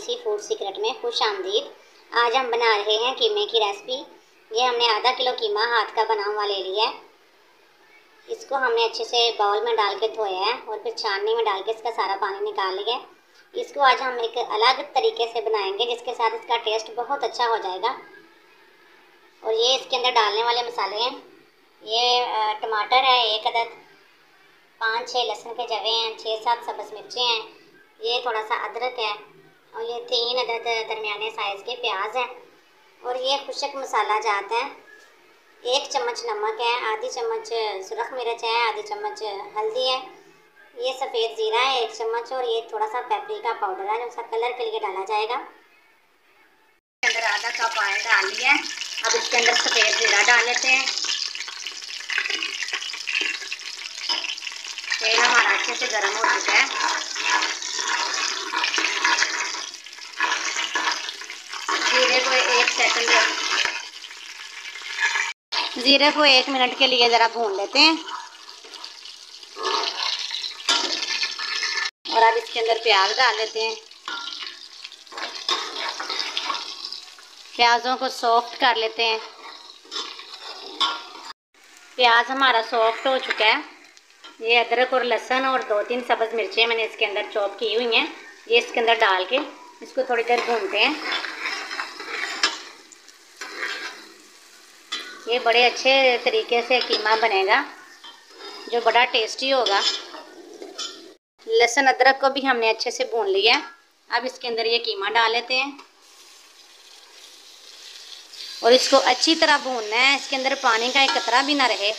Spicy food secret में खुश आमदीद। आज हम बना रहे हैं कीमे की रेसिपी। ये हमने आधा किलो कीमा हाथ का बना हुआ ले लिया है। इसको हमने अच्छे से बाउल में डाल के धोया है और फिर छाननी में डाल के इसका सारा पानी निकाल लिया है। इसको आज हम एक अलग तरीके से बनाएंगे जिसके साथ इसका टेस्ट बहुत अच्छा हो जाएगा। और ये इसके अंदर डालने वाले मसाले हैं। ये टमाटर है 1 अदद, 5-6 लहसुन के जवे हैं, 6-7 सब्ज़ मिर्चें हैं, ये थोड़ा सा अदरक है और ये 3 अदद दरमियाने साइज़ के प्याज हैं। और ये खुशक मसाला जात है, 1 चम्मच नमक है, आधी चम्मच सुरख मिर्च है, आधी चम्मच हल्दी है, ये सफ़ेद ज़ीरा है 1 चम्मच और ये थोड़ा सा पेपरिका पाउडर है जो उसका कलर के लिए डाला जाएगा। इसके अंदर आधा कप ऑयल डाल लिया है। अब इसके अंदर सफ़ेद ज़ीरा डाल लेते हैं। तेल हमारा अच्छे से गर्म हो चुका है। जीरे को 1 मिनट के लिए ज़रा भून लेते हैं। और अब इसके अंदर प्याज डाल लेते हैं। प्याज़ों को सॉफ्ट कर लेते हैं। प्याज हमारा सॉफ्ट हो चुका है। ये अदरक और लहसुन और 2-3 सब्ज़ मिर्चें मैंने इसके अंदर चॉप की हुई हैं, ये इसके अंदर डाल के इसको थोड़ी देर भूनते हैं। ये बड़े अच्छे तरीके से कीमा बनेगा जो बड़ा टेस्टी होगा। लहसुन अदरक को भी हमने अच्छे से भून लिया। अब इसके अंदर ये कीमा डाल लेते हैं और इसको अच्छी तरह भूनना है। इसके अंदर पानी का एक कतरा भी ना रहे।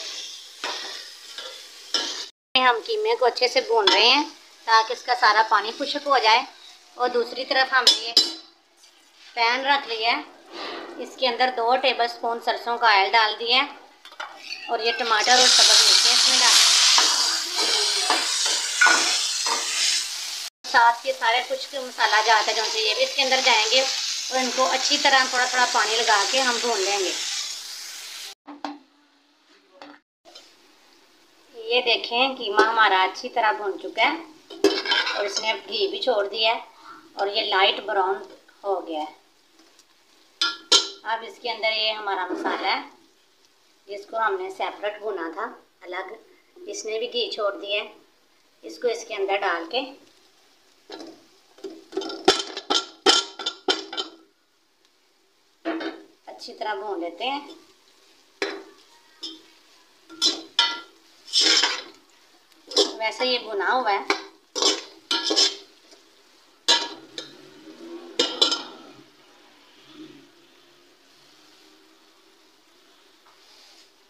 हम कीमे को अच्छे से भून रहे हैं ताकि इसका सारा पानी खुश्क हो जाए। और दूसरी तरफ हमने ये पैन रख लिया है, इसके अंदर 2 टेबलस्पून सरसों का ऑयल डाल दिया है और ये टमाटर और सब्ज़ मिर्चें इसमें डाल, साथ के सारे खुश्क मसाला जाता है जो ये भी इसके अंदर जाएंगे और इनको अच्छी तरह थोड़ा थोड़ा पानी लगा के हम भून लेंगे। ये देखें कीमा हमारा अच्छी तरह भून चुका है और इसने घी भी छोड़ दिया है और ये लाइट ब्राउन हो गया है। अब इसके अंदर ये हमारा मसाला है जिसको हमने सेपरेट भुना था अलग, इसने भी घी छोड़ दिया है। इसको इसके अंदर डाल के अच्छी तरह भून लेते हैं। वैसे ये भुना हुआ है।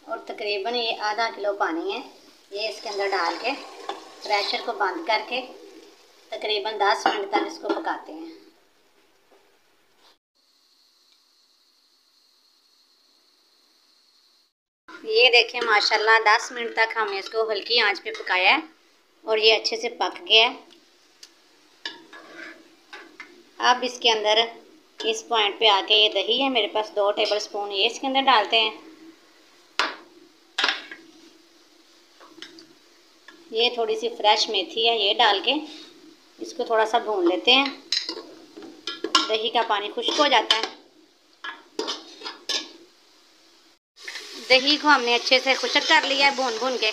और तकरीबन ये आधा किलो पानी है, ये इसके अंदर डाल के प्रेशर को बंद करके तकरीबन 10 मिनट तक इसको पकाते हैं। ये देखें माशाल्लाह 10 मिनट तक हमने इसको हल्की आंच पे पकाया है और ये अच्छे से पक गया है। अब इसके अंदर इस पॉइंट पे आके ये दही है मेरे पास 2 टेबलस्पून, ये इसके अंदर डालते हैं। ये थोड़ी सी फ्रेश मेथी है, ये डाल के इसको थोड़ा सा भून लेते हैं। दही का पानी खुश्क हो जाता है। दही को हमने अच्छे से खुश्क कर लिया है भून भून के।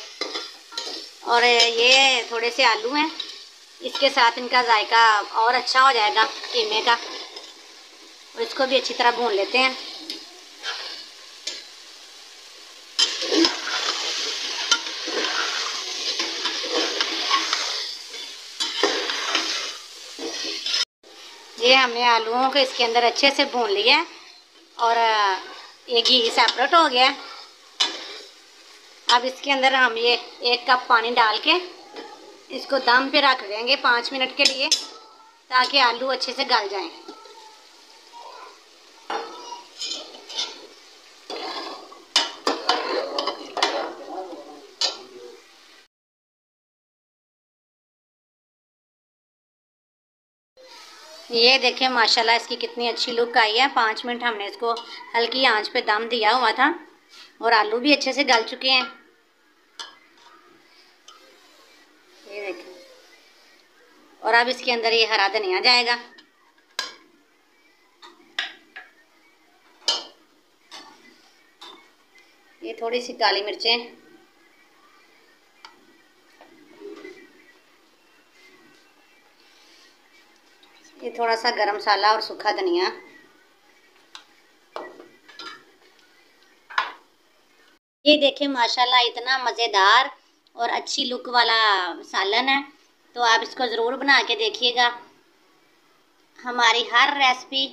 और ये थोड़े से आलू हैं, इसके साथ इनका जायका और अच्छा हो जाएगा कीमे का। और इसको भी अच्छी तरह भून लेते हैं। ये हमने आलूओं को इसके अंदर अच्छे से भून लिया और ये घी सेपरेट हो गया। अब इसके अंदर हम ये 1 कप पानी डाल के इसको दम पे रख देंगे 5 मिनट के लिए ताकि आलू अच्छे से गल जाएं। ये देखें माशाल्लाह इसकी कितनी अच्छी लुक आई है। 5 मिनट हमने इसको हल्की आंच पे दम दिया हुआ था और आलू भी अच्छे से गल चुके हैं। ये देखें। और अब इसके अंदर ये हरा धनिया जाएगा। ये थोड़ी सी काली मिर्चें, ये थोड़ा सा गरम मसाला और सूखा धनिया। ये देखें माशाल्लाह इतना मज़ेदार और अच्छी लुक वाला सालन है, तो आप इसको ज़रूर बना के देखिएगा। हमारी हर रेसिपी